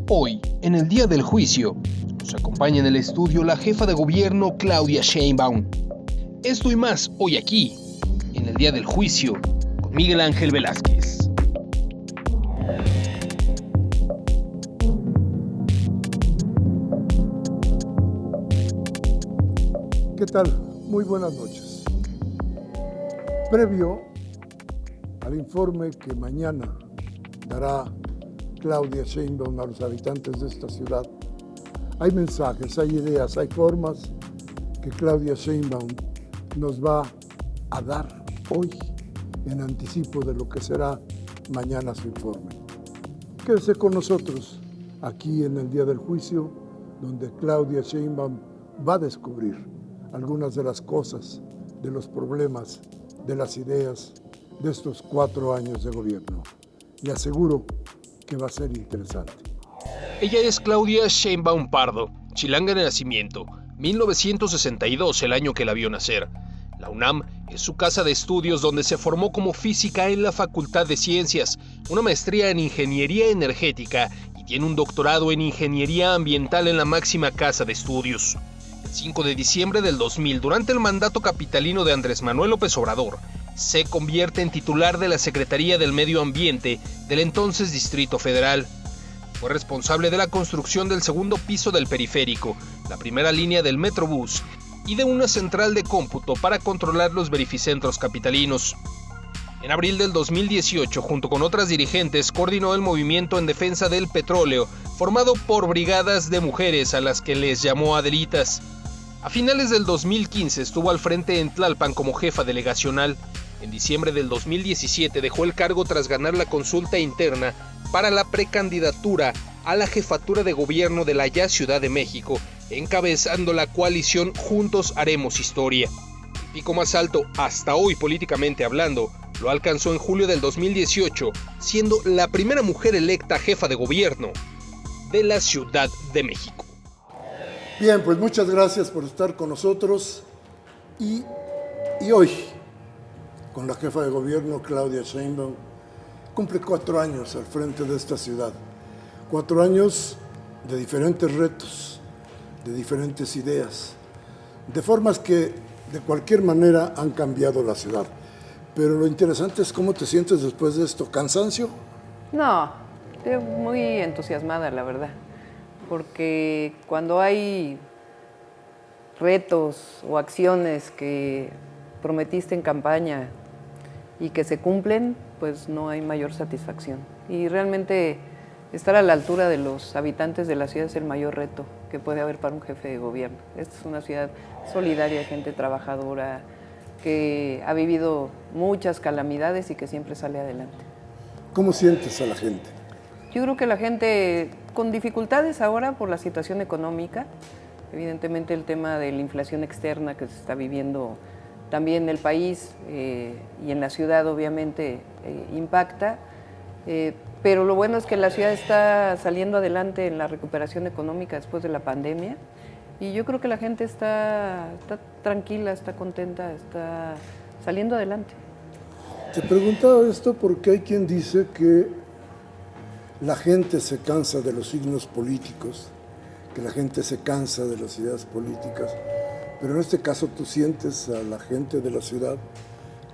Hoy, en el día del juicio, nos acompaña en el estudio la jefa de gobierno Claudia Sheinbaum. Esto y más hoy aquí, en el día del juicio, con Miguel Ángel Velázquez. ¿Qué tal? Muy buenas noches. Previo al informe que mañana dará Claudia Sheinbaum a los habitantes de esta ciudad, hay mensajes, hay ideas, hay formas que Claudia Sheinbaum nos va a dar hoy en anticipo de lo que será mañana su informe. Quédese con nosotros aquí en el día del juicio, donde Claudia Sheinbaum va a descubrir algunas de las cosas, de los problemas, de las ideas de estos 4 años de gobierno. Le aseguro que va a ser interesante. Ella es Claudia Sheinbaum Pardo, chilanga de nacimiento, 1962 el año que la vio nacer. La UNAM es su casa de estudios donde se formó como física en la Facultad de Ciencias, una maestría en Ingeniería Energética y tiene un doctorado en Ingeniería Ambiental en la máxima casa de estudios. El 5 de diciembre del 2000, durante el mandato capitalino de Andrés Manuel López Obrador, se convierte en titular de la Secretaría del Medio Ambiente del entonces Distrito Federal. Fue responsable de la construcción del segundo piso del periférico, la primera línea del Metrobús y de una central de cómputo para controlar los verificentros capitalinos. En abril del 2018, junto con otras dirigentes, coordinó el movimiento en defensa del petróleo, formado por brigadas de mujeres a las que les llamó Adelitas. A finales del 2015 estuvo al frente en Tlalpan como jefa delegacional. En diciembre del 2017 dejó el cargo tras ganar la consulta interna para la precandidatura a la jefatura de gobierno de la ya Ciudad de México, encabezando la coalición Juntos Haremos Historia. El pico más alto, hasta hoy políticamente hablando, lo alcanzó en julio del 2018, siendo la primera mujer electa jefa de gobierno de la Ciudad de México. Bien, pues muchas gracias por estar con nosotros y hoy, con la jefa de gobierno Claudia Sheinbaum, cumple 4 años al frente de esta ciudad. 4 años de diferentes retos, de diferentes ideas, de formas que de cualquier manera han cambiado la ciudad. Pero lo interesante es cómo te sientes después de esto. ¿Cansancio? No, estoy muy entusiasmada, la verdad, porque cuando hay retos o acciones que prometiste en campaña y que se cumplen, pues no hay mayor satisfacción. Y realmente estar a la altura de los habitantes de la ciudad es el mayor reto que puede haber para un jefe de gobierno. Esta es una ciudad solidaria, gente trabajadora, que ha vivido muchas calamidades y que siempre sale adelante. ¿Cómo sientes a la gente? Yo creo que la gente con dificultades ahora por la situación económica, evidentemente el tema de la inflación externa que se está viviendo también en el país y en la ciudad obviamente impacta, pero lo bueno es que la ciudad está saliendo adelante en la recuperación económica después de la pandemia y yo creo que la gente está tranquila, está contenta, está saliendo adelante. Te preguntaba esto porque hay quien dice que la gente se cansa de los signos políticos, que la gente se cansa de las ideas políticas, pero en este caso tú sientes a la gente de la ciudad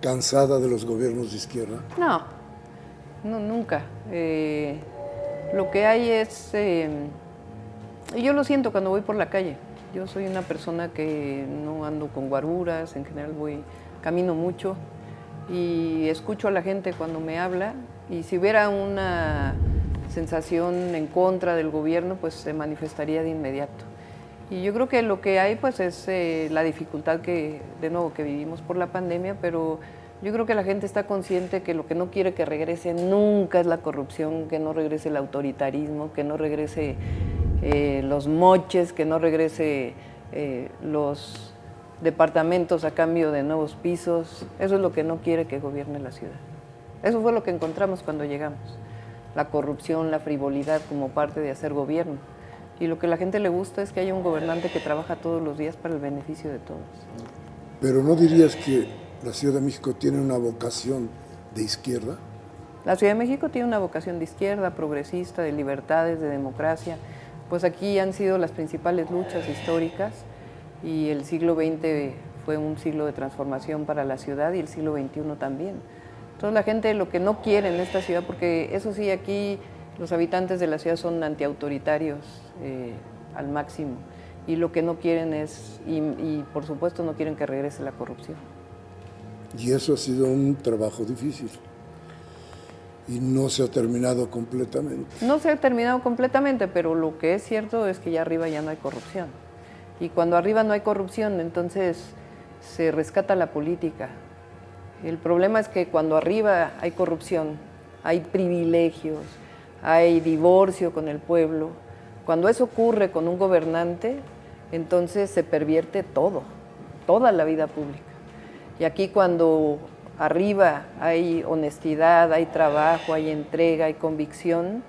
cansada de los gobiernos de izquierda. No, nunca. Lo que hay es, yo lo siento cuando voy por la calle. Yo soy una persona que no ando con guaruras, en general camino mucho y escucho a la gente cuando me habla y si hubiera una sensación en contra del gobierno, pues se manifestaría de inmediato. Y yo creo que lo que hay pues es la dificultad que vivimos por la pandemia, pero yo creo que la gente está consciente que lo que no quiere que regrese nunca es la corrupción, que no regrese el autoritarismo, que no regrese los moches, que no regrese los departamentos a cambio de nuevos pisos. Eso es lo que no quiere que gobierne la ciudad. Eso fue lo que encontramos cuando llegamos. La corrupción, la frivolidad como parte de hacer gobierno. Y lo que a la gente le gusta es que haya un gobernante que trabaja todos los días para el beneficio de todos. Pero ¿no dirías que la Ciudad de México tiene una vocación de izquierda? La Ciudad de México tiene una vocación de izquierda, progresista, de libertades, de democracia. Pues aquí han sido las principales luchas históricas y el siglo XX fue un siglo de transformación para la ciudad y el siglo XXI también. Entonces la gente lo que no quiere en esta ciudad, porque eso sí, aquí los habitantes de la ciudad son antiautoritarios al máximo, y lo que no quieren es, y por supuesto no quieren que regrese la corrupción. Y eso ha sido un trabajo difícil y no se ha terminado completamente. No se ha terminado completamente, pero lo que es cierto es que ya arriba ya no hay corrupción. Y cuando arriba no hay corrupción, entonces se rescata la política. El problema es que cuando arriba hay corrupción, hay privilegios, hay divorcio con el pueblo. Cuando eso ocurre con un gobernante, entonces se pervierte todo, toda la vida pública. Y aquí cuando arriba hay honestidad, hay trabajo, hay entrega, hay convicción,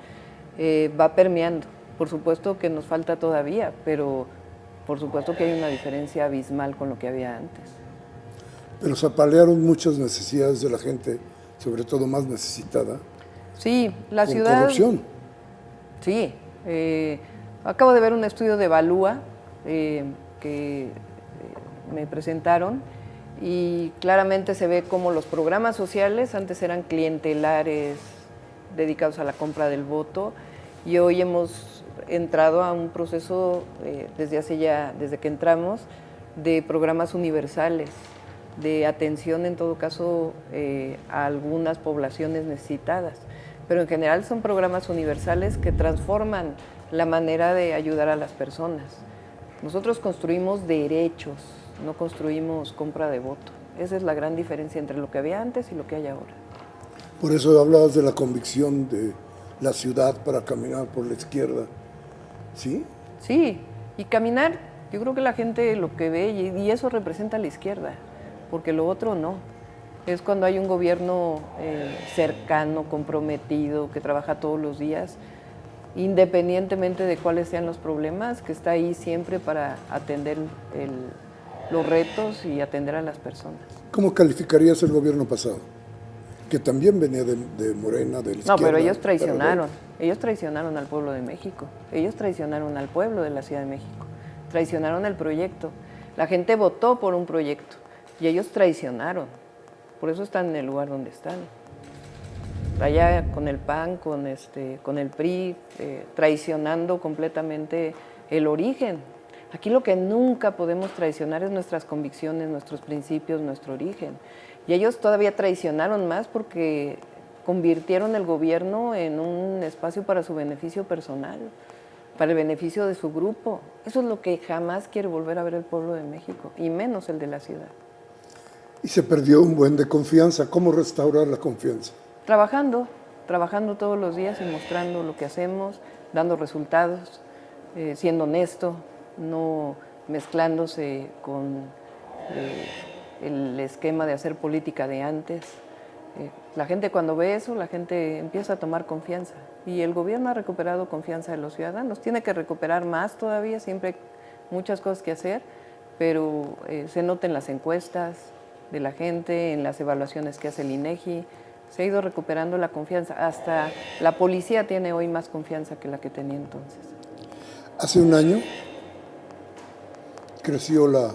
va permeando. Por supuesto que nos falta todavía, pero por supuesto que hay una diferencia abismal con lo que había antes. Pero se apalearon muchas necesidades de la gente, sobre todo más necesitada. Sí, la con ciudad... corrupción. Sí, acabo de ver un estudio de Evalúa que me presentaron y claramente se ve como los programas sociales antes eran clientelares dedicados a la compra del voto y hoy hemos entrado a un proceso desde que entramos de programas universales, de atención en todo caso a algunas poblaciones necesitadas. Pero en general son programas universales que transforman la manera de ayudar a las personas. Nosotros construimos derechos, no construimos compra de voto. Esa es la gran diferencia entre lo que había antes y lo que hay ahora. Por eso hablabas de la convicción de la ciudad para caminar por la izquierda, ¿sí? Sí, y caminar, yo creo que la gente lo que ve, y eso representa a la izquierda, porque lo otro no. Es cuando hay un gobierno cercano, comprometido, que trabaja todos los días, independientemente de cuáles sean los problemas, que está ahí siempre para atender los retos y atender a las personas. ¿Cómo calificarías el gobierno pasado? Que también venía de Morena, de la izquierda. No, pero ellos traicionaron al pueblo de México, ellos traicionaron al pueblo de la Ciudad de México, traicionaron el proyecto. La gente votó por un proyecto y ellos traicionaron. Por eso están en el lugar donde están. Allá con el PAN, con el PRI, traicionando completamente el origen. Aquí lo que nunca podemos traicionar es nuestras convicciones, nuestros principios, nuestro origen. Y ellos todavía traicionaron más porque convirtieron el gobierno en un espacio para su beneficio personal, para el beneficio de su grupo. Eso es lo que jamás quiere volver a ver el pueblo de México, y menos el de la ciudad. Y se perdió un buen de confianza. ¿Cómo restaurar la confianza? Trabajando todos los días y mostrando lo que hacemos, dando resultados, siendo honesto, no mezclándose con el esquema de hacer política de antes. La gente cuando ve eso, la gente empieza a tomar confianza y el gobierno ha recuperado confianza de los ciudadanos. Tiene que recuperar más todavía, siempre hay muchas cosas que hacer, pero se nota en las encuestas de la gente, en las evaluaciones que hace el INEGI, se ha ido recuperando la confianza. Hasta la policía tiene hoy más confianza que la que tenía entonces. Hace un año creció la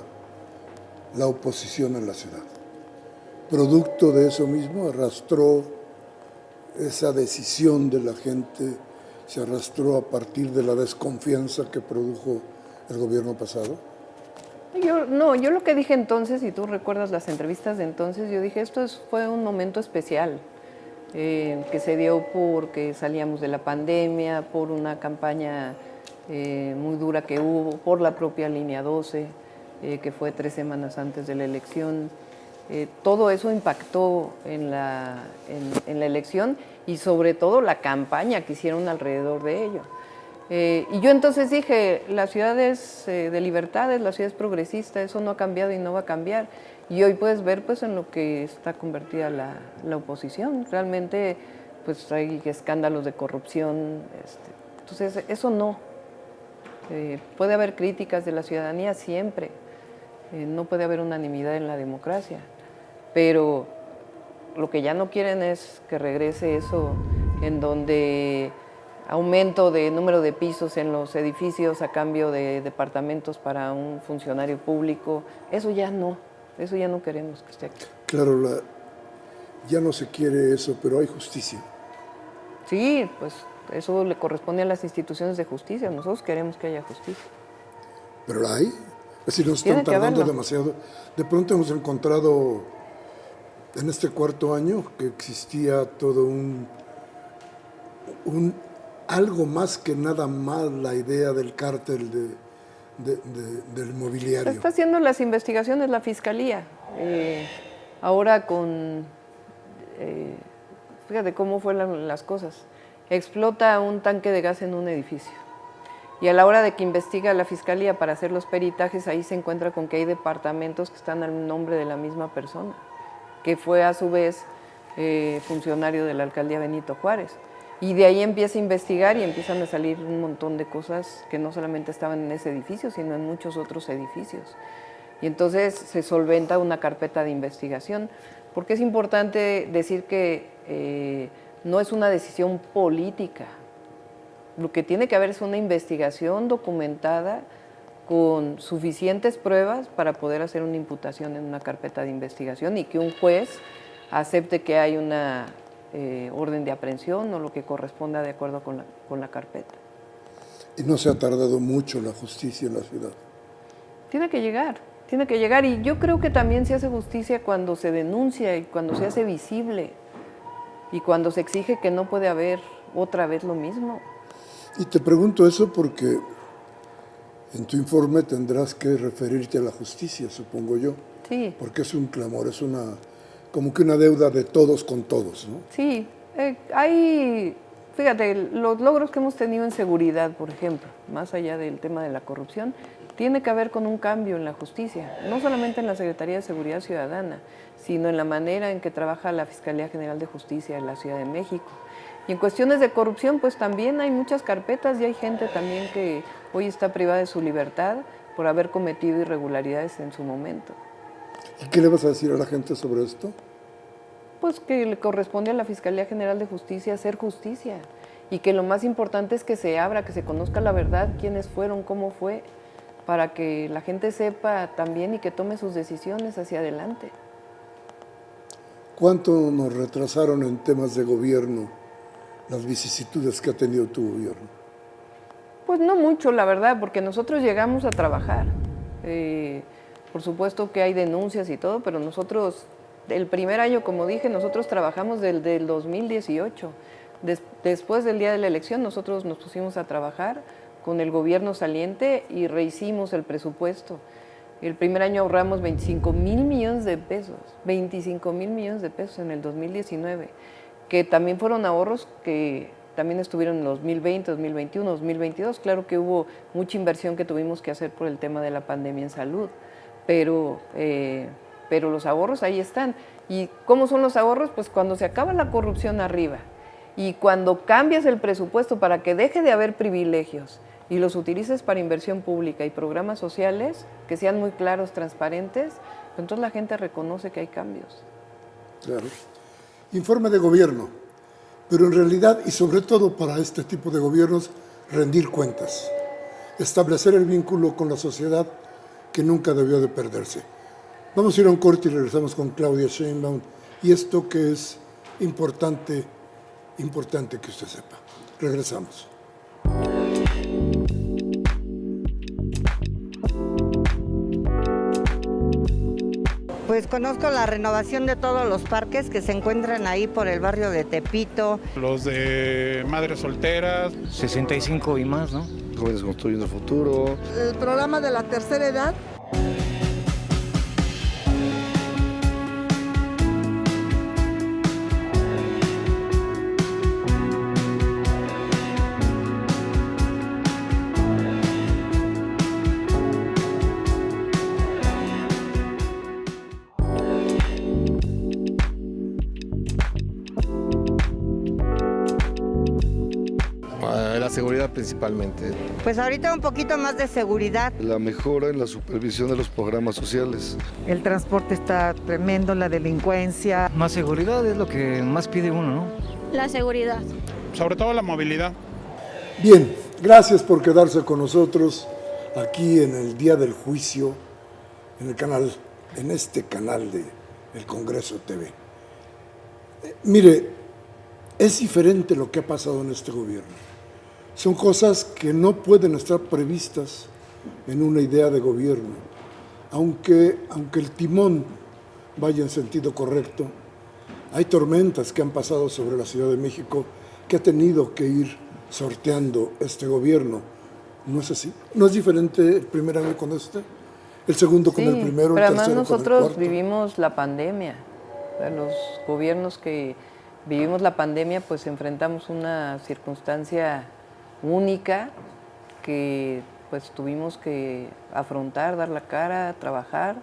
oposición en la ciudad. Producto de eso mismo, arrastró esa decisión de la gente, se arrastró a partir de la desconfianza que produjo el gobierno pasado. Yo lo que dije entonces, y tú recuerdas las entrevistas de entonces, yo dije, fue un momento especial, que se dio porque salíamos de la pandemia, por una campaña muy dura que hubo, por la propia línea 12, que fue 3 semanas antes de la elección. Todo eso impactó en la elección y sobre todo la campaña que hicieron alrededor de ello. Y yo entonces dije, la ciudad es de libertades, la ciudad es progresista, eso no ha cambiado y no va a cambiar. Y hoy puedes ver pues en lo que está convertida la oposición. Realmente pues hay escándalos de corrupción. Entonces eso no. Puede haber críticas de la ciudadanía siempre. No puede haber unanimidad en la democracia. Pero lo que ya no quieren es que regrese eso en donde aumento de número de pisos en los edificios a cambio de departamentos para un funcionario público. Eso ya no queremos que esté aquí. Claro, ya no se quiere eso, pero hay justicia. Sí, pues eso le corresponde a las instituciones de justicia. Nosotros queremos que haya justicia. ¿Pero la hay? Es decir, nos Tiene están que tardando haberlo. demasiado. De pronto hemos encontrado en este cuarto año que existía todo algo más que nada más la idea del cártel del mobiliario. Está haciendo las investigaciones la Fiscalía. Ahora fíjate cómo fueron las cosas. Explota un tanque de gas en un edificio. Y a la hora de que investiga la Fiscalía para hacer los peritajes, ahí se encuentra con que hay departamentos que están al nombre de la misma persona, que fue a su vez funcionario de la alcaldía Benito Juárez. Y de ahí empieza a investigar y empiezan a salir un montón de cosas que no solamente estaban en ese edificio, sino en muchos otros edificios. Y entonces se solventa una carpeta de investigación, porque es importante decir que no es una decisión política. Lo que tiene que haber es una investigación documentada con suficientes pruebas para poder hacer una imputación en una carpeta de investigación y que un juez acepte que hay una orden de aprehensión o lo que corresponda de acuerdo con la carpeta. Y no se ha tardado mucho la justicia en la ciudad. Tiene que llegar y yo creo que también se hace justicia cuando se denuncia y cuando se hace visible y cuando se exige que no puede haber otra vez lo mismo. Y te pregunto eso porque en tu informe tendrás que referirte a la justicia, supongo yo. Sí. Porque es un clamor, es como que una deuda de todos con todos, ¿no? Sí, fíjate, los logros que hemos tenido en seguridad, por ejemplo, más allá del tema de la corrupción, tiene que ver con un cambio en la justicia, no solamente en la Secretaría de Seguridad Ciudadana, sino en la manera en que trabaja la Fiscalía General de Justicia de la Ciudad de México. Y en cuestiones de corrupción, pues también hay muchas carpetas y hay gente también que hoy está privada de su libertad por haber cometido irregularidades en su momento. ¿Y qué le vas a decir a la gente sobre esto? Pues que le corresponde a la Fiscalía General de Justicia hacer justicia y que lo más importante es que se abra, que se conozca la verdad, quiénes fueron, cómo fue, para que la gente sepa también y que tome sus decisiones hacia adelante. ¿Cuánto nos retrasaron en temas de gobierno las vicisitudes que ha tenido tu gobierno? Pues no mucho, la verdad, porque nosotros llegamos a trabajar. Por supuesto que hay denuncias y todo, pero nosotros, el primer año, como dije, nosotros trabajamos desde el 2018. Después del día de la elección, nosotros nos pusimos a trabajar con el gobierno saliente y rehicimos el presupuesto. El primer año ahorramos 25,000 millones de pesos, 25,000 millones de pesos en el 2019, que también fueron ahorros que también estuvieron en 2020, 2021, 2022. Claro que hubo mucha inversión que tuvimos que hacer por el tema de la pandemia en salud, pero los ahorros ahí están. ¿Y cómo son los ahorros? Pues cuando se acaba la corrupción arriba y cuando cambias el presupuesto para que deje de haber privilegios y los utilices para inversión pública y programas sociales que sean muy claros, transparentes, entonces la gente reconoce que hay cambios. Claro. Informe de gobierno, pero en realidad, y sobre todo para este tipo de gobiernos, rendir cuentas, establecer el vínculo con la sociedad que nunca debió de perderse. Vamos a ir a un corte y regresamos con Claudia Sheinbaum y esto que es importante que usted sepa. Regresamos. Pues conozco la renovación de todos los parques que se encuentran ahí por el barrio de Tepito. Los de madres solteras. 65 y más, ¿no? Jóvenes construyendo el futuro. El programa de la tercera edad. La seguridad principalmente. Pues ahorita un poquito más de seguridad. La mejora en la supervisión de los programas sociales. El transporte está tremendo, la delincuencia. Más seguridad es lo que más pide uno, ¿no? La seguridad. Sobre todo la movilidad. Bien, gracias por quedarse con nosotros aquí en el Día del Juicio, en este canal de El Congreso TV. Mire, es diferente lo que ha pasado en este gobierno. Son cosas que no pueden estar previstas en una idea de gobierno, aunque el timón vaya en sentido correcto. Hay tormentas que han pasado sobre la Ciudad de México que ha tenido que ir sorteando este gobierno. ¿No es así? ¿No es diferente el primer año con este? ¿El segundo con el primero, pero el además tercero con el nosotros cuarto? vivimos la pandemia. O sea, los gobiernos que vivimos la pandemia, pues enfrentamos una circunstancia única que pues tuvimos que afrontar, dar la cara, trabajar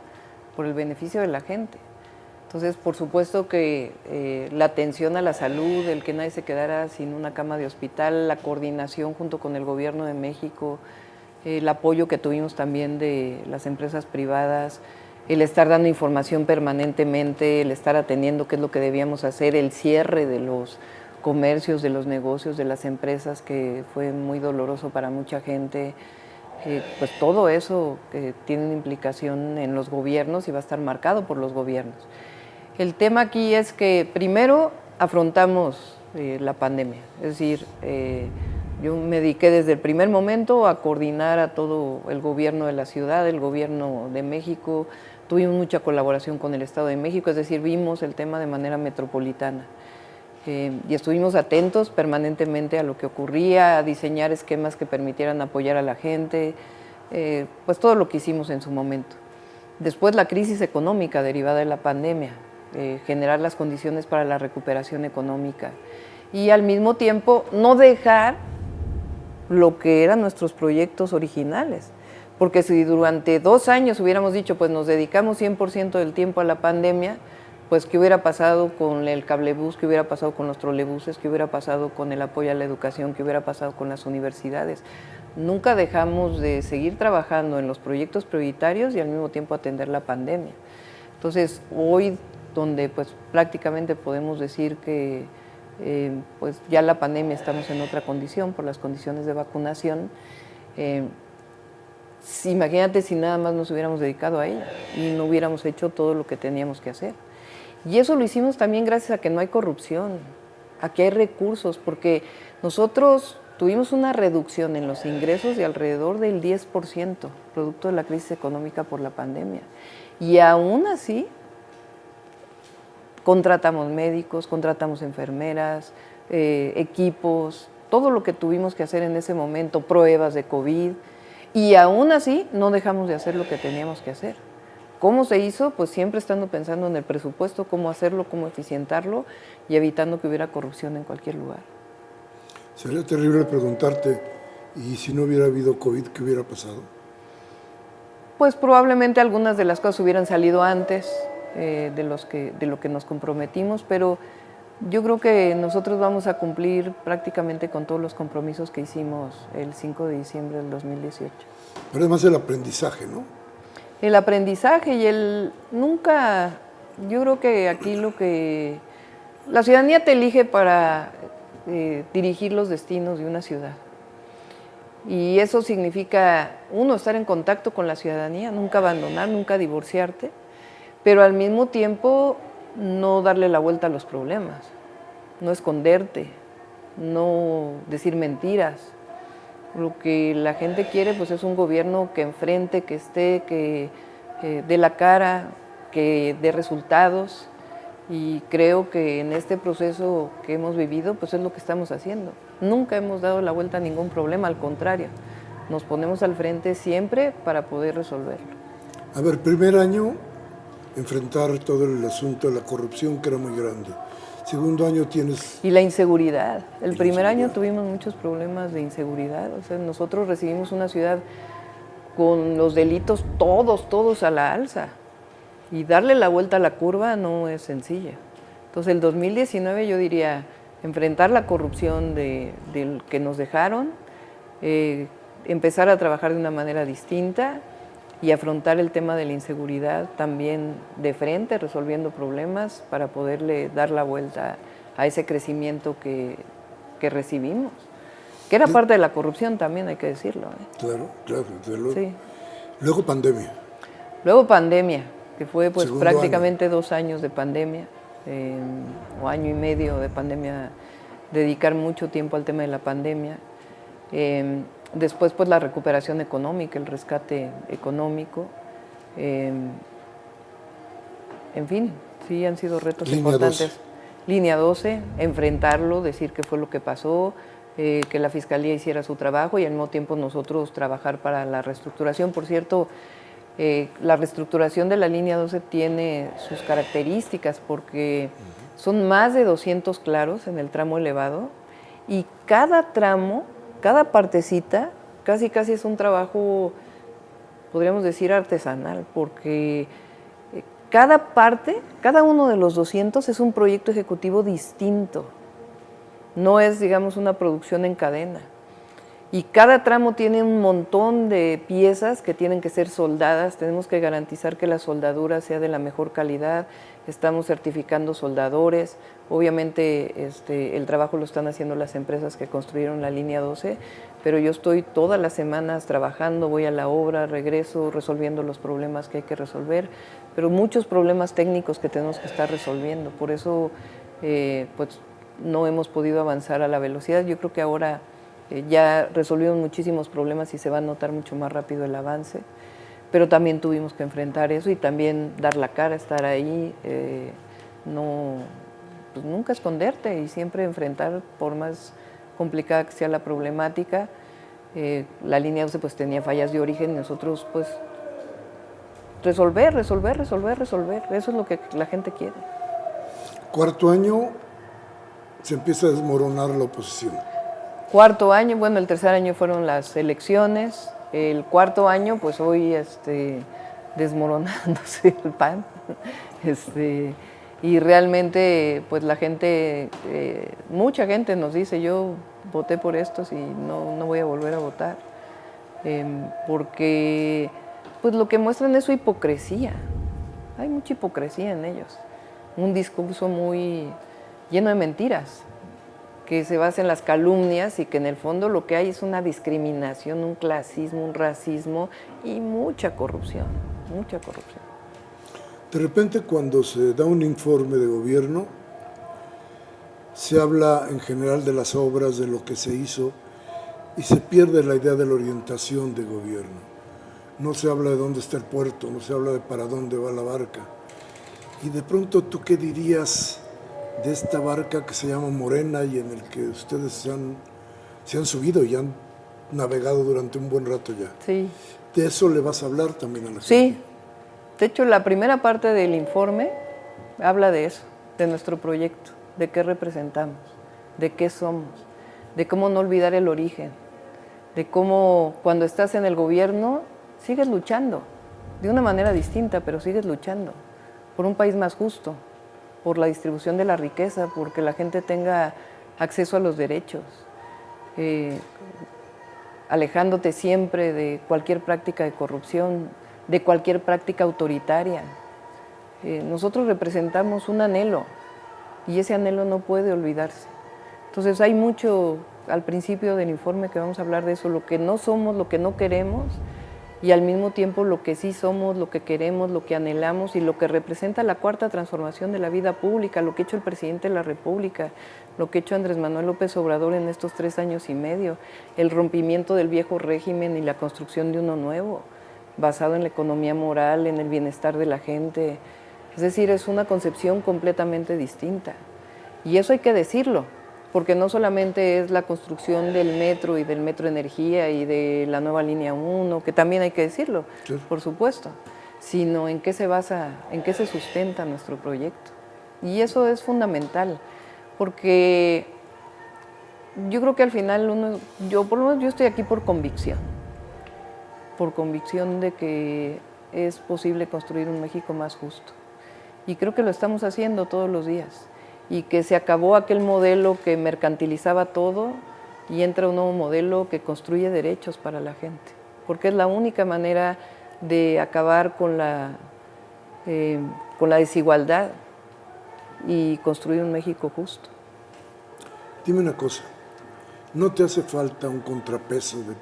por el beneficio de la gente. Entonces, por supuesto que la atención a la salud, el que nadie se quedara sin una cama de hospital, la coordinación junto con el Gobierno de México, el apoyo que tuvimos también de las empresas privadas, el estar dando información permanentemente, el estar atendiendo qué es lo que debíamos hacer, el cierre de los comercios, de los negocios, de las empresas, que fue muy doloroso para mucha gente. Pues todo eso tiene una implicación en los gobiernos y va a estar marcado por los gobiernos. El tema aquí es que primero afrontamos la pandemia, es decir, yo me dediqué desde el primer momento a coordinar a todo el gobierno de la ciudad, el gobierno de México, tuvimos mucha colaboración con el Estado de México, es decir, vimos el tema de manera metropolitana. Y estuvimos atentos permanentemente a lo que ocurría, a diseñar esquemas que permitieran apoyar a la gente, pues todo lo que hicimos en su momento. Después la crisis económica derivada de la pandemia, generar las condiciones para la recuperación económica y al mismo tiempo no dejar lo que eran nuestros proyectos originales. Porque si durante 2 años hubiéramos dicho, pues nos dedicamos 100% del tiempo a la pandemia, pues qué hubiera pasado con el cablebús, qué hubiera pasado con los trolebuses, qué hubiera pasado con el apoyo a la educación, qué hubiera pasado con las universidades. Nunca dejamos de seguir trabajando en los proyectos prioritarios y al mismo tiempo atender la pandemia. Entonces, hoy, donde pues prácticamente podemos decir que pues ya la pandemia estamos en otra condición por las condiciones de vacunación, imagínate si nada más nos hubiéramos dedicado a ella y no hubiéramos hecho todo lo que teníamos que hacer. Y eso lo hicimos también gracias a que no hay corrupción, a que hay recursos, porque nosotros tuvimos una reducción en los ingresos de alrededor del 10%, producto de la crisis económica por la pandemia. Y aún así, contratamos médicos, contratamos enfermeras, equipos, todo lo que tuvimos que hacer en ese momento, pruebas de COVID, y aún así no dejamos de hacer lo que teníamos que hacer. ¿Cómo se hizo? Pues siempre estando pensando en el presupuesto, cómo hacerlo, cómo eficientarlo y evitando que hubiera corrupción en cualquier lugar. Sería terrible preguntarte, ¿y si no hubiera habido COVID, qué hubiera pasado? Pues probablemente algunas de las cosas hubieran salido antes de lo que nos comprometimos, pero yo creo que nosotros vamos a cumplir prácticamente con todos los compromisos que hicimos el 5 de diciembre del 2018. Pero además el aprendizaje, ¿no? El aprendizaje y yo creo que aquí la ciudadanía te elige para dirigir los destinos de una ciudad. Y eso significa, uno, estar en contacto con la ciudadanía, nunca abandonar, nunca divorciarte, pero al mismo tiempo no darle la vuelta a los problemas, no esconderte, no decir mentiras. Lo que la gente quiere pues es un gobierno que enfrente, que esté, que dé la cara, que dé resultados, y creo que en este proceso que hemos vivido pues es lo que estamos haciendo. Nunca hemos dado la vuelta a ningún problema, al contrario, nos ponemos al frente siempre para poder resolverlo. A ver, primer año, enfrentar todo el asunto de la corrupción, que era muy grande. Segundo año tienes... Y la inseguridad. El primer año tuvimos muchos problemas de inseguridad. O sea, nosotros recibimos una ciudad con los delitos todos a la alza. Y darle la vuelta a la curva no es sencilla. Entonces, el 2019 yo diría, enfrentar la corrupción del que nos dejaron, empezar a trabajar de una manera distinta y afrontar el tema de la inseguridad también de frente, resolviendo problemas para poderle dar la vuelta a ese crecimiento que recibimos, que era parte de la corrupción también, hay que decirlo. Claro, claro, desde luego. Sí. Luego pandemia. Luego pandemia, que fue pues Segundo prácticamente 2 años de pandemia, o año y medio de pandemia, dedicar mucho tiempo al tema de la pandemia. Después pues la recuperación económica, el rescate económico. En fin, sí han sido retos importantes. 12. Línea 12, enfrentarlo, decir qué fue lo que pasó, que la Fiscalía hiciera su trabajo y al mismo tiempo nosotros trabajar para la reestructuración. Por cierto, la reestructuración de la línea 12 tiene sus características porque son más de 200 claros en el tramo elevado y cada tramo, cada partecita, casi es un trabajo, podríamos decir, artesanal, porque cada parte, cada uno de los 200 es un proyecto ejecutivo distinto. No es, digamos, una producción en cadena. Y cada tramo tiene un montón de piezas que tienen que ser soldadas. Tenemos que garantizar que la soldadura sea de la mejor calidad. Estamos certificando soldadores. Obviamente el trabajo lo están haciendo las empresas que construyeron la línea 12, pero yo estoy todas las semanas trabajando, voy a la obra, regreso, resolviendo los problemas que hay que resolver, pero muchos problemas técnicos que tenemos que estar resolviendo. Por eso, pues, no hemos podido avanzar a la velocidad. Yo creo que ahora ya resolvimos muchísimos problemas y se va a notar mucho más rápido el avance, pero también tuvimos que enfrentar eso y también dar la cara, estar ahí, pues nunca esconderte y siempre enfrentar, por más complicada que sea la problemática. La línea 12 pues tenía fallas de origen y nosotros pues resolver. Eso es lo que la gente quiere. Cuarto año se empieza a desmoronar la oposición. Cuarto año, bueno, el tercer año fueron las elecciones, el cuarto año, pues hoy desmoronándose el PAN, y realmente, pues la gente, mucha gente nos dice, yo voté por estos y no voy a volver a votar, porque pues lo que muestran es su hipocresía, hay mucha hipocresía en ellos, un discurso muy lleno de mentiras, que se basa en las calumnias y que en el fondo lo que hay es una discriminación, un clasismo, un racismo y mucha corrupción, mucha corrupción. De repente cuando se da un informe de gobierno, se habla en general de las obras, de lo que se hizo, y se pierde la idea de la orientación de gobierno. No se habla de dónde está el puerto, no se habla de para dónde va la barca. Y de pronto, ¿tú qué dirías de esta barca que se llama Morena y en el que ustedes se han subido y han navegado durante un buen rato ya? Sí. De eso le vas a hablar también a la gente. Sí. De hecho, la primera parte del informe habla de eso, de nuestro proyecto, de qué representamos, de qué somos, de cómo no olvidar el origen, de cómo cuando estás en el gobierno sigues luchando, de una manera distinta, pero sigues luchando por un país más justo, por la distribución de la riqueza, porque la gente tenga acceso a los derechos, alejándote siempre de cualquier práctica de corrupción, de cualquier práctica autoritaria. Nosotros representamos un anhelo y ese anhelo no puede olvidarse. Entonces hay mucho al principio del informe que vamos a hablar de eso, lo que no somos, lo que no queremos, y al mismo tiempo lo que sí somos, lo que queremos, lo que anhelamos y lo que representa la cuarta transformación de la vida pública, lo que ha hecho el presidente de la República, lo que ha hecho Andrés Manuel López Obrador en estos 3 años y medio, el rompimiento del viejo régimen y la construcción de uno nuevo, basado en la economía moral, en el bienestar de la gente. Es decir, es una concepción completamente distinta. Y eso hay que decirlo, porque no solamente es la construcción del metro y del Metro Energía y de la nueva línea 1, que también hay que decirlo, sí, por supuesto, sino en qué se basa, en qué se sustenta nuestro proyecto. Y eso es fundamental, porque yo creo que al final por lo menos yo estoy aquí por convicción de que es posible construir un México más justo. Y creo que lo estamos haciendo todos los días. y que se acabó aquel modelo que mercantilizaba todo y entra un nuevo modelo que construye derechos para la gente, porque es la única manera de acabar con la desigualdad y construir un México justo. Dime una cosa, ¿no te hace falta un contrapeso de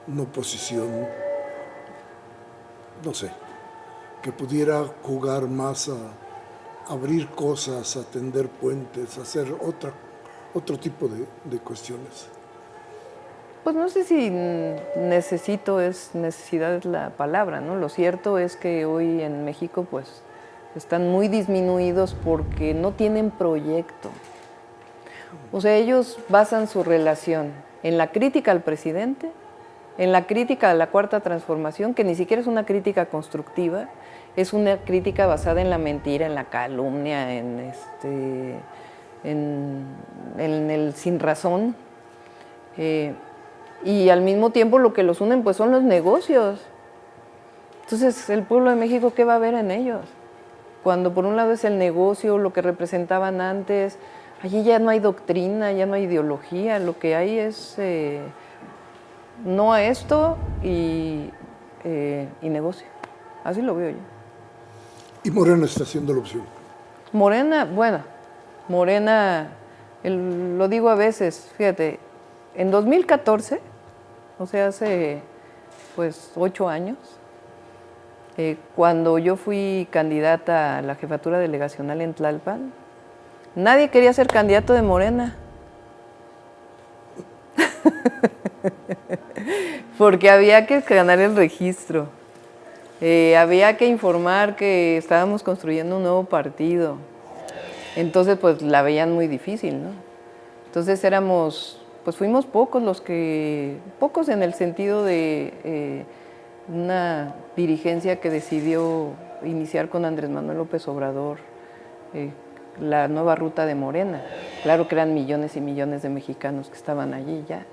una oposición, no sé, que pudiera jugar más a abrir cosas, a tender puentes, a hacer otro tipo de cuestiones? Pues no sé si necesidad es la palabra, ¿no? Lo cierto es que hoy en México pues están muy disminuidos porque no tienen proyecto. O sea, ellos basan su relación en la crítica al presidente, en la crítica a la Cuarta Transformación, que ni siquiera es una crítica constructiva, es una crítica basada en la mentira, en la calumnia, en el sin razón. Y al mismo tiempo lo que los unen pues son los negocios. Entonces, el pueblo de México, ¿qué va a ver en ellos? Cuando por un lado es el negocio, lo que representaban antes, allí ya no hay doctrina, ya no hay ideología, lo que hay es no a esto y negocio. Así lo veo yo. Y Morena está haciendo la opción. Morena, bueno, Morena, lo digo a veces, fíjate, en 2014, o sea, hace pues 8 años, cuando yo fui candidata a la jefatura delegacional en Tlalpan, nadie quería ser candidato de Morena. Porque había que ganar el registro, había que informar que estábamos construyendo un nuevo partido. Entonces, pues la veían muy difícil, ¿no? Entonces fuimos pocos pocos en el sentido de una dirigencia que decidió iniciar con Andrés Manuel López Obrador la nueva ruta de Morena. Claro que eran millones y millones de mexicanos que estaban allí ya.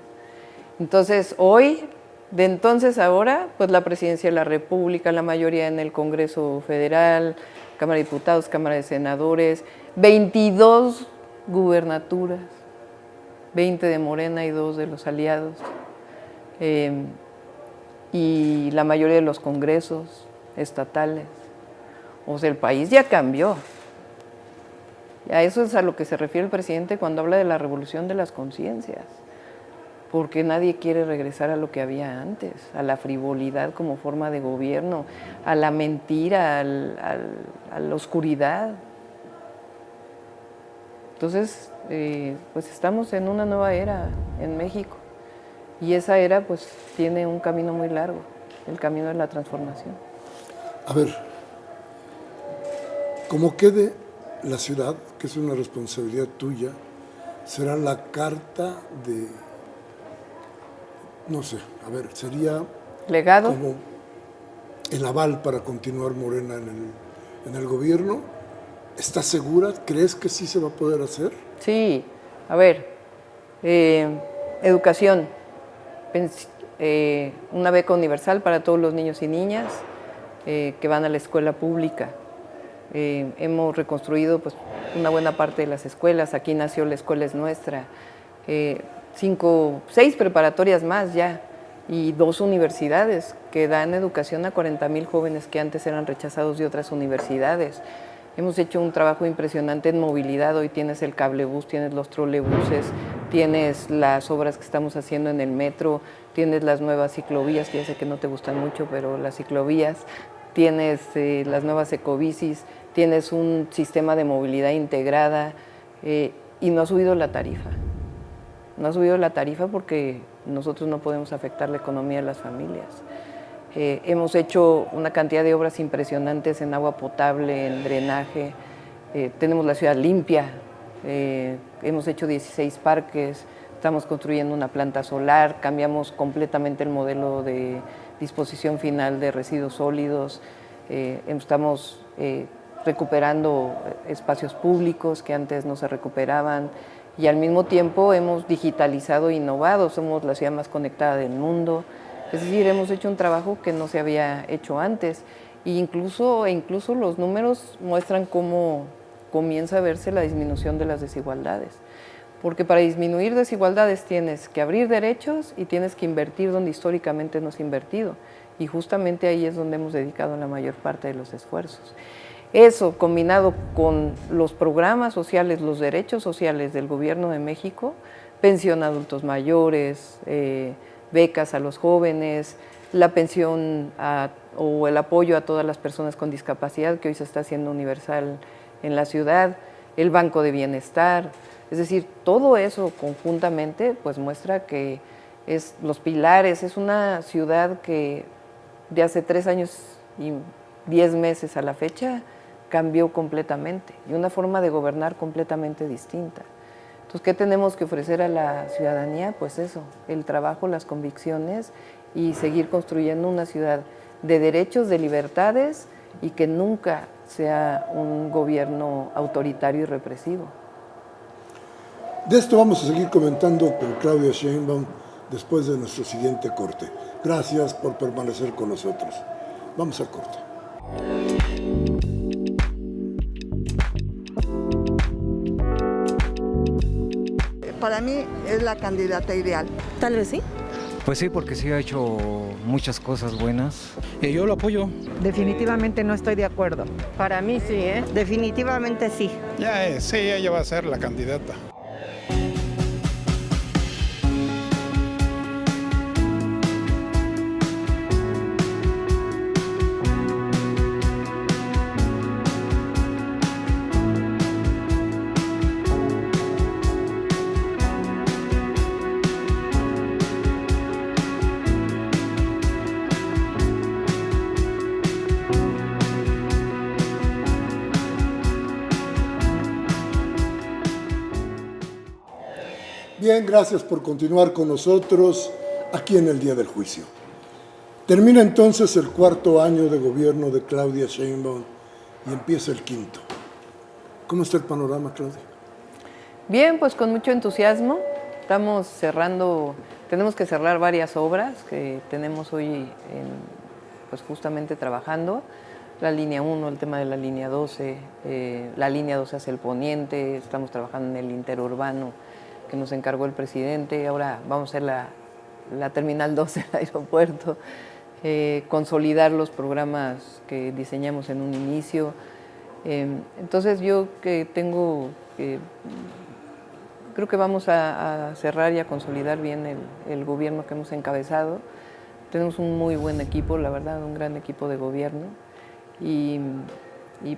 Entonces, hoy, de entonces a ahora, pues la Presidencia de la República, la mayoría en el Congreso Federal, Cámara de Diputados, Cámara de Senadores, 22 gubernaturas, 20 de Morena y 2 de los aliados, y la mayoría de los congresos estatales. O sea, el país ya cambió. A eso es a lo que se refiere el presidente cuando habla de la revolución de las conciencias, porque nadie quiere regresar a lo que había antes, a la frivolidad como forma de gobierno, a la mentira, a la oscuridad. Entonces, pues estamos en una nueva era en México y esa era pues tiene un camino muy largo, el camino de la transformación. A ver, como quede la ciudad, que es una responsabilidad tuya, será la carta de, no sé, a ver, sería legado, como el aval para continuar Morena en el gobierno. ¿Estás segura? ¿Crees que sí se va a poder hacer? Sí, a ver, educación, una beca universal para todos los niños y niñas que van a la escuela pública. Hemos reconstruido pues, una buena parte de las escuelas, aquí nació La Escuela es Nuestra, 6 preparatorias más ya y 2 universidades que dan educación a 40,000 jóvenes que antes eran rechazados de otras universidades. Hemos hecho un trabajo impresionante en movilidad, hoy tienes el cablebús, tienes los trolebuses, tienes las obras que estamos haciendo en el metro, tienes las nuevas ciclovías, que ya sé que no te gustan mucho, pero las ciclovías, tienes las nuevas ecobicis, tienes un sistema de movilidad integrada y no ha subido la tarifa. No ha subido la tarifa porque nosotros no podemos afectar la economía de las familias. Hemos hecho una cantidad de obras impresionantes en agua potable, en drenaje, tenemos la ciudad limpia, hemos hecho 16 parques, estamos construyendo una planta solar, cambiamos completamente el modelo de disposición final de residuos sólidos, estamos recuperando espacios públicos que antes no se recuperaban y al mismo tiempo hemos digitalizado e innovado, somos la ciudad más conectada del mundo. Es decir, hemos hecho un trabajo que no se había hecho antes e incluso los números muestran cómo comienza a verse la disminución de las desigualdades. Porque para disminuir desigualdades tienes que abrir derechos y tienes que invertir donde históricamente no se ha invertido. Y justamente ahí es donde hemos dedicado la mayor parte de los esfuerzos. Eso, combinado con los programas sociales, los derechos sociales del Gobierno de México, pensión a adultos mayores, becas a los jóvenes, la pensión o el apoyo a todas las personas con discapacidad, que hoy se está haciendo universal en la ciudad, el Banco de Bienestar. Es decir, todo eso conjuntamente pues muestra que es los pilares, es una ciudad que de hace 3 años y 10 meses a la fecha cambió completamente y una forma de gobernar completamente distinta. Entonces, ¿qué tenemos que ofrecer a la ciudadanía? Pues eso, el trabajo, las convicciones y seguir construyendo una ciudad de derechos, de libertades y que nunca sea un gobierno autoritario y represivo. De esto vamos a seguir comentando con Claudia Sheinbaum después de nuestro siguiente corte. Gracias por permanecer con nosotros. Vamos al corte. Para mí es la candidata ideal. Tal vez sí. Pues sí, porque sí ha hecho muchas cosas buenas. Yo lo apoyo. Definitivamente no estoy de acuerdo. Para mí sí, ¿eh? Definitivamente sí. Sí, ella va a ser la candidata. Bien, gracias por continuar con nosotros aquí en el Día del Juicio. Termina entonces el 4º año de gobierno de Claudia Sheinbaum y empieza el 5º. ¿Cómo está el panorama, Claudia? Bien, pues con mucho entusiasmo. Estamos cerrando, tenemos que cerrar varias obras que tenemos hoy pues justamente trabajando. La línea 1, el tema de la línea 12, la línea 12 hacia el poniente, estamos trabajando en el interurbano que nos encargó el presidente, ahora vamos a hacer la terminal 12 del aeropuerto, consolidar los programas que diseñamos en un inicio. Entonces yo creo que vamos a cerrar y a consolidar bien el gobierno que hemos encabezado. Tenemos un muy buen equipo, la verdad, un gran equipo de gobierno y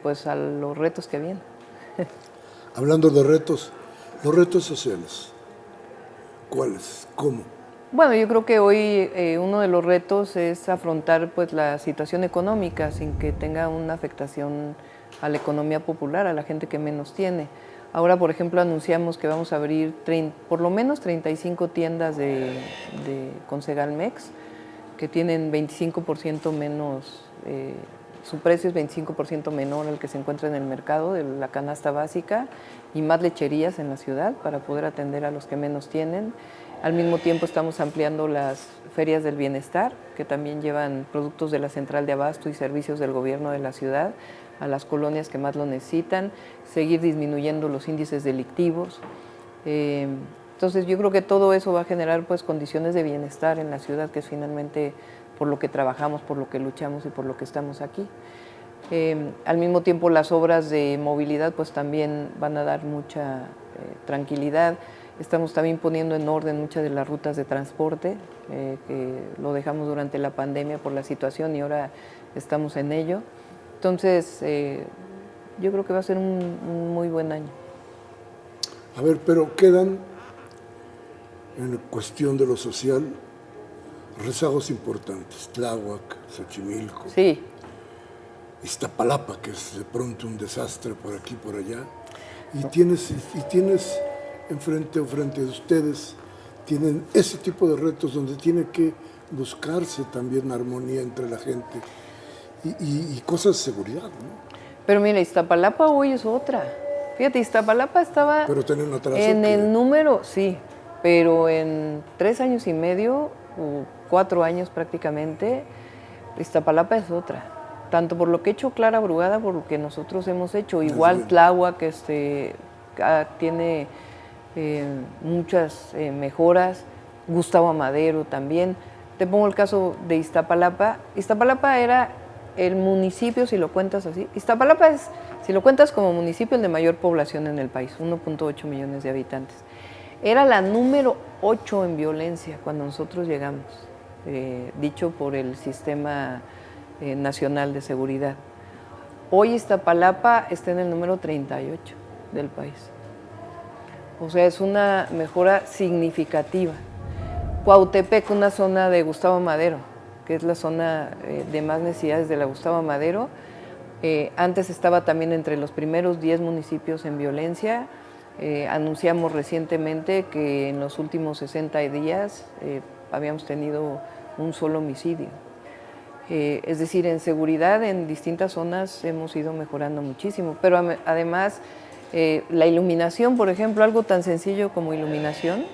pues a los retos que vienen. Hablando de retos, los retos sociales, ¿cuáles? ¿Cómo? Bueno, yo creo que hoy uno de los retos es afrontar pues la situación económica sin que tenga una afectación a la economía popular, a la gente que menos tiene. Ahora, por ejemplo, anunciamos que vamos a abrir por lo menos 35 tiendas con Segalmex, que tienen 25% menos, su precio es 25% menor al que se encuentra en el mercado de la canasta básica, y más lecherías en la ciudad para poder atender a los que menos tienen. Al mismo tiempo estamos ampliando las ferias del bienestar, que también llevan productos de la central de abasto y servicios del gobierno de la ciudad a las colonias que más lo necesitan, seguir disminuyendo los índices delictivos. Entonces yo creo que todo eso va a generar pues condiciones de bienestar en la ciudad, que es finalmente por lo que trabajamos, por lo que luchamos y por lo que estamos aquí. Al mismo tiempo las obras de movilidad pues también van a dar mucha tranquilidad. Estamos también poniendo en orden muchas de las rutas de transporte, que lo dejamos durante la pandemia por la situación y ahora estamos en ello. Entonces, yo creo que va a ser un muy buen año. A ver, pero quedan, en cuestión de lo social, rezagos importantes. Tláhuac, Xochimilco, Sí. Iztapalapa, que es de pronto un desastre por aquí y por allá. Y tienes enfrente o frente de ustedes, tienen ese tipo de retos donde tiene que buscarse también armonía entre la gente y cosas de seguridad, ¿no? Pero mira, Iztapalapa hoy es otra. Fíjate, Iztapalapa estaba Pero tiene un atraso en que- el número, sí, pero en 3 años y medio, o 4 años prácticamente, Iztapalapa es otra. tanto por lo que ha hecho Clara Brugada, por lo que nosotros hemos hecho. Igual Tláhuac tiene muchas mejoras, Gustavo Amadero también. Te pongo el caso de Iztapalapa. Iztapalapa era el municipio, si lo cuentas así. Iztapalapa es, si lo cuentas como municipio, el de mayor población en el país, 1.8 millones de habitantes. Era la número 8 en violencia cuando nosotros llegamos, dicho por el Sistema Nacional de Seguridad. Hoy Iztapalapa está en el número 38 del país. O sea, es una mejora significativa. Cuautepec, una zona de Gustavo Amadero, que es la zona de más necesidades de la Gustavo Amadero, antes estaba también entre los primeros 10 municipios en violencia. Anunciamos recientemente que en los últimos 60 días habíamos tenido un solo homicidio. Es decir, en seguridad en distintas zonas hemos ido mejorando muchísimo, pero además la iluminación, por ejemplo, algo tan sencillo como iluminación.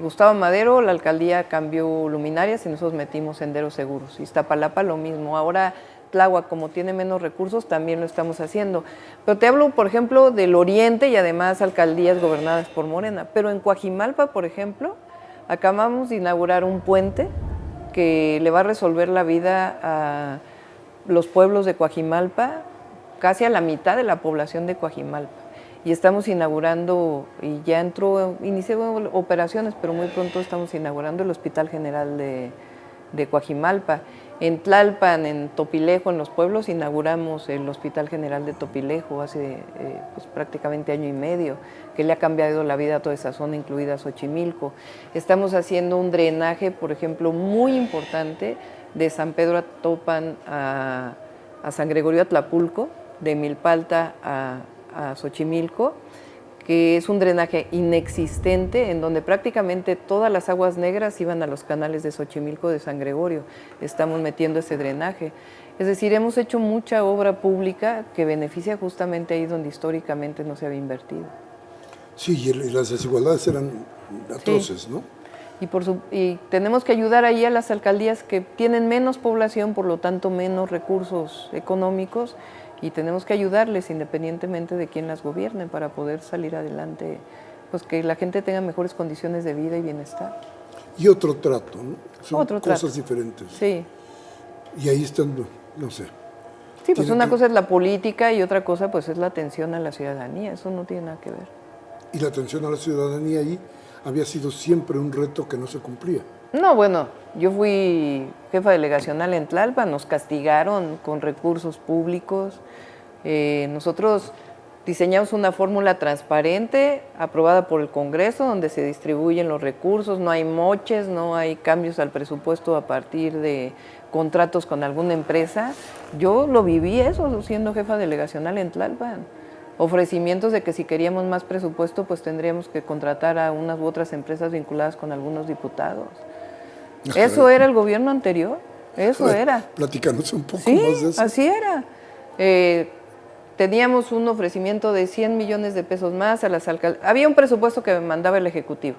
Gustavo Amadero, la alcaldía cambió luminarias y nosotros metimos senderos seguros. Iztapalapa lo mismo. Ahora Tláhuac, como tiene menos recursos, también lo estamos haciendo. Pero te hablo, por ejemplo, del oriente y además alcaldías gobernadas por Morena. Pero en Coajimalpa, por ejemplo, acabamos de inaugurar un puente que le va a resolver la vida a los pueblos de Coajimalpa, casi a la mitad de la población de Coajimalpa. Y estamos inaugurando, y ya inicié operaciones, pero muy pronto estamos inaugurando el Hospital General de Coajimalpa. En Tlalpan, en Topilejo, en los pueblos, inauguramos el Hospital General de Topilejo hace prácticamente año y medio, que le ha cambiado la vida a toda esa zona, incluida Xochimilco. Estamos haciendo un drenaje, por ejemplo, muy importante de San Pedro Atopan a San Gregorio Atlapulco, de Milpalta a Xochimilco, que es un drenaje inexistente en donde prácticamente todas las aguas negras iban a los canales de Xochimilco, de San Gregorio. Estamos metiendo ese drenaje. Es decir, hemos hecho mucha obra pública que beneficia justamente ahí donde históricamente no se había invertido. Sí, y las desigualdades eran atroces, sí, ¿no? Y tenemos que ayudar ahí a las alcaldías que tienen menos población, por lo tanto menos recursos económicos, y tenemos que ayudarles independientemente de quién las gobierne para poder salir adelante, pues que la gente tenga mejores condiciones de vida y bienestar. Y otro trato, ¿no? Son otro cosas trato diferentes. Sí. Y ahí están, no sé. Sí, pues una cosa es la política y otra cosa pues es la atención a la ciudadanía, eso no tiene nada que ver. Y la atención a la ciudadanía ahí había sido siempre un reto que no se cumplía. No, bueno, yo fui jefa delegacional en Tlalpan, nos castigaron con recursos públicos. Nosotros diseñamos una fórmula transparente, aprobada por el Congreso, donde se distribuyen los recursos, no hay moches, no hay cambios al presupuesto a partir de contratos con alguna empresa. Yo lo viví eso siendo jefa delegacional en Tlalpan. Ofrecimientos de que si queríamos más presupuesto, pues tendríamos que contratar a unas u otras empresas vinculadas con algunos diputados. Eso era el gobierno anterior, eso era. Platícanos un poco sí, más de eso. Así era. Teníamos un ofrecimiento de 100 millones de pesos más a las alcaldías. Había un presupuesto que mandaba el Ejecutivo.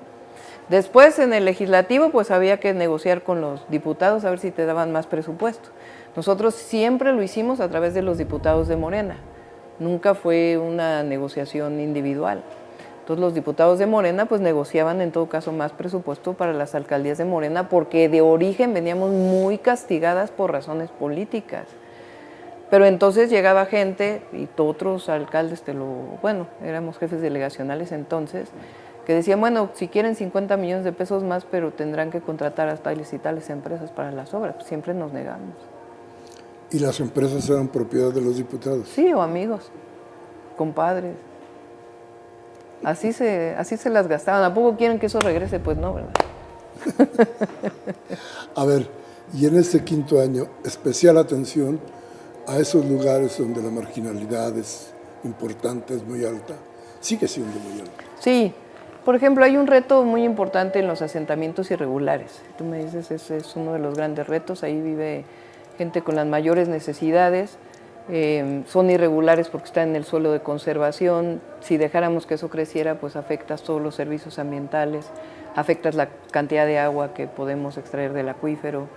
Después en el Legislativo pues había que negociar con los diputados a ver si te daban más presupuesto. Nosotros siempre lo hicimos a través de los diputados de Morena. Nunca fue una negociación individual. Entonces los diputados de Morena pues negociaban en todo caso más presupuesto para las alcaldías de Morena porque de origen veníamos muy castigadas por razones políticas. Pero entonces llegaba gente y otros alcaldes, éramos jefes delegacionales entonces, que decían, bueno, si quieren 50 millones de pesos más, pero tendrán que contratar a tales y tales empresas para las obras. Pues siempre nos negamos. ¿Y las empresas eran propiedad de los diputados? Sí, o amigos, compadres. Así se las gastaban. ¿A poco quieren que eso regrese? Pues no, ¿verdad? A ver, y en este quinto año, especial atención a esos lugares donde la marginalidad es importante, es muy alta. Sigue siendo muy alta. Sí. Por ejemplo, hay un reto muy importante en los asentamientos irregulares. Tú me dices, ese es uno de los grandes retos. Ahí vive gente con las mayores necesidades. Son irregulares porque están en el suelo de conservación. Si dejáramos que eso creciera, pues afectas todos los servicios ambientales, afectas la cantidad de agua que podemos extraer del acuífero.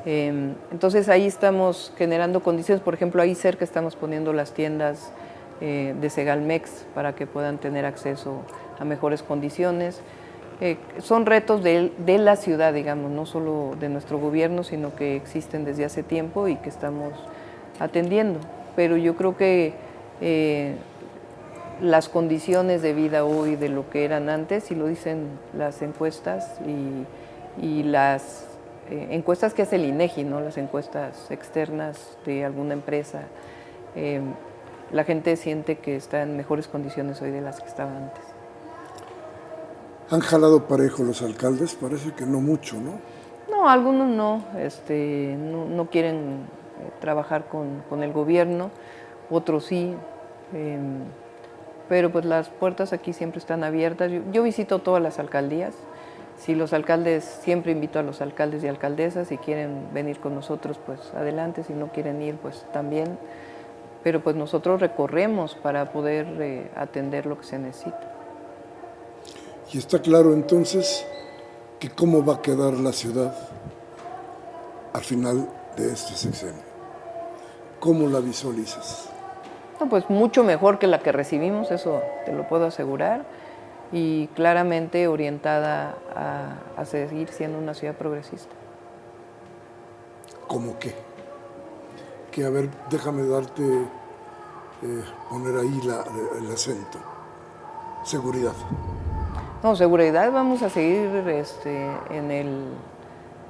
Entonces ahí estamos generando condiciones, por ejemplo, ahí cerca estamos poniendo las tiendas de Segalmex para que puedan tener acceso a mejores condiciones. Son retos de la ciudad, digamos, no solo de nuestro gobierno, sino que existen desde hace tiempo y que estamos atendiendo. Pero yo creo que las condiciones de vida hoy de lo que eran antes, y lo dicen las encuestas y las encuestas que hace el INEGI, ¿no? Las encuestas externas de alguna empresa, la gente siente que está en mejores condiciones hoy de las que estaba antes. ¿Han jalado parejo los alcaldes? Parece que no mucho, ¿no? No, algunos no, no quieren trabajar con el gobierno, otros sí, pero pues las puertas aquí siempre están abiertas. Yo visito todas las alcaldías. Si los alcaldes, siempre invito a los alcaldes y alcaldesas, si quieren venir con nosotros, pues adelante, si no quieren ir, pues también. Pero pues nosotros recorremos para poder atender lo que se necesita. Y está claro entonces que cómo va a quedar la ciudad al final de este sexenio. ¿Cómo la visualizas? No, pues mucho mejor que la que recibimos, eso te lo puedo asegurar, y claramente orientada a seguir siendo una ciudad progresista. ¿Cómo qué? Que a ver, déjame darte, poner ahí el acento. Seguridad. No, seguridad, vamos a seguir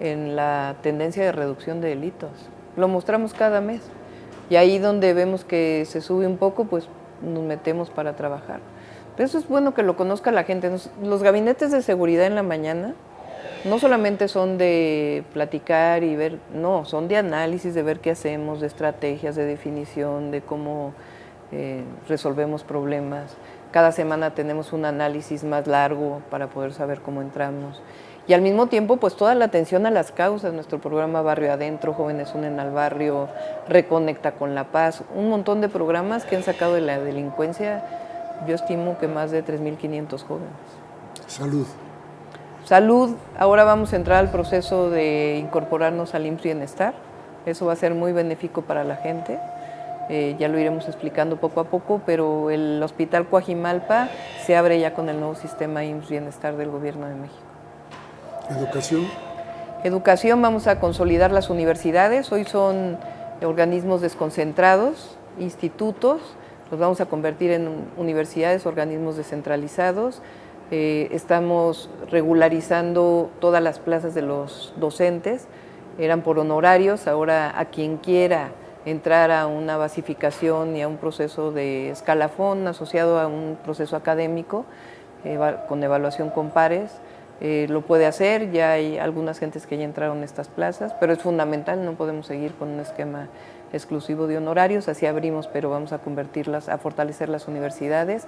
en la tendencia de reducción de delitos. Lo mostramos cada mes. Y ahí donde vemos que se sube un poco, pues nos metemos para trabajar. Pero eso es bueno que lo conozca la gente. Los gabinetes de seguridad en la mañana no solamente son de platicar y ver, no, son de análisis, de ver qué hacemos, de estrategias, de definición, de cómo resolvemos problemas. Cada semana tenemos un análisis más largo para poder saber cómo entramos. Y al mismo tiempo, pues toda la atención a las causas, nuestro programa Barrio Adentro, Jóvenes Unen al Barrio, Reconecta con la Paz, un montón de programas que han sacado de la delincuencia, yo estimo que más de 3.500 jóvenes. Salud. Salud, ahora vamos a entrar al proceso de incorporarnos al IMSS Bienestar, eso va a ser muy benéfico para la gente. Ya lo iremos explicando poco a poco, pero el Hospital Coajimalpa se abre ya con el nuevo sistema IMSS Bienestar del Gobierno de México. Educación. Educación, vamos a consolidar las universidades, hoy son organismos desconcentrados, institutos, los vamos a convertir en universidades, organismos descentralizados. Estamos regularizando todas las plazas de los docentes, eran por honorarios, ahora a quien quiera entrar a una basificación y a un proceso de escalafón asociado a un proceso académico con evaluación con pares, lo puede hacer. Ya hay algunas gentes que ya entraron en estas plazas, pero es fundamental, no podemos seguir con un esquema exclusivo de honorarios, así abrimos, pero vamos a convertirlas, a fortalecer las universidades.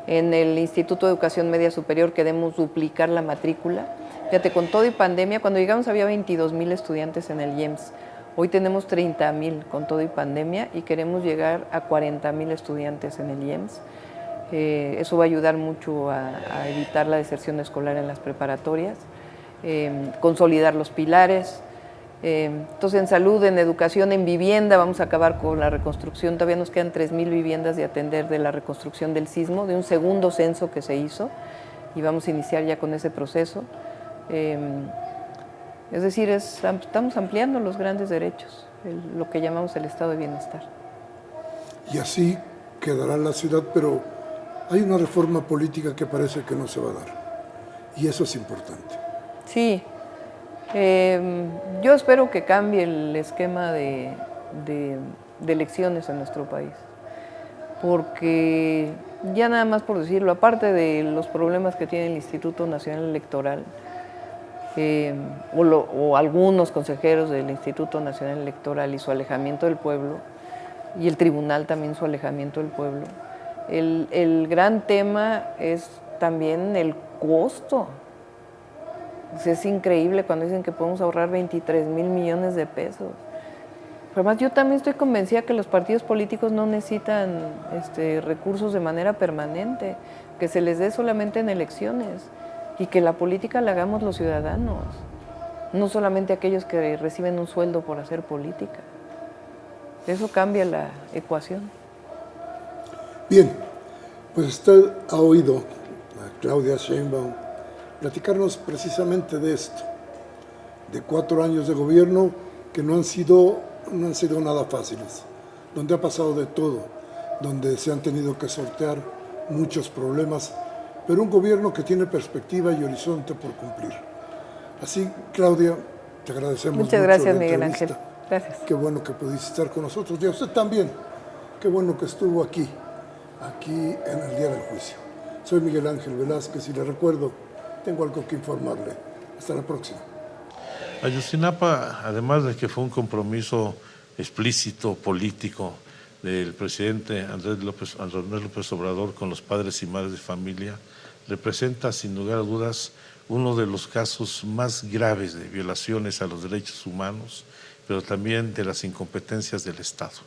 En el Instituto de Educación Media Superior queremos duplicar la matrícula. Fíjate, con todo y pandemia, cuando llegamos había 22,000 estudiantes en el IEMS. Hoy tenemos 30,000 con todo y pandemia y queremos llegar a 40,000 estudiantes en el IEMS. Eso va a ayudar mucho a evitar la deserción escolar en las preparatorias, consolidar los pilares. Entonces, en salud, en educación, en vivienda, vamos a acabar con la reconstrucción. Todavía nos quedan 3,000 viviendas de atender de la reconstrucción del sismo, de un segundo censo que se hizo, y vamos a iniciar ya con ese proceso. Es decir, estamos ampliando los grandes derechos, lo que llamamos el estado de bienestar. Y así quedará la ciudad, pero hay una reforma política que parece que no se va a dar. Y eso es importante. Sí. Yo espero que cambie el esquema de elecciones en nuestro país. Porque ya nada más por decirlo, aparte de los problemas que tiene el Instituto Nacional Electoral, o algunos consejeros del Instituto Nacional Electoral y su alejamiento del pueblo, y el tribunal también su alejamiento del pueblo, el gran tema es también el costo. Es increíble cuando dicen que podemos ahorrar 23,000 millones de pesos. Pero además yo también estoy convencida que los partidos políticos no necesitan recursos de manera permanente, que se les dé solamente en elecciones y que la política la hagamos los ciudadanos. no solamente aquellos que reciben un sueldo por hacer política. Eso cambia la ecuación. Bien, pues usted ha oído a Claudia Sheinbaum platicarnos precisamente de esto, de 4 años de gobierno que no han sido nada fáciles, donde ha pasado de todo, donde se han tenido que sortear muchos problemas, pero un gobierno que tiene perspectiva y horizonte por cumplir. Así, Claudia, te agradecemos mucho. Muchas gracias, la Miguel entrevista. Ángel. Gracias. Qué bueno que pudiste estar con nosotros y a usted también. Qué bueno que estuvo aquí en el día del juicio. Soy Miguel Ángel Velázquez y le recuerdo, tengo algo que informarle. Hasta la próxima. Ayotzinapa, además de que fue un compromiso explícito, político, del presidente Andrés López Obrador con los padres y madres de familia, representa sin lugar a dudas uno de los casos más graves de violaciones a los derechos humanos, pero también de las incompetencias del Estado.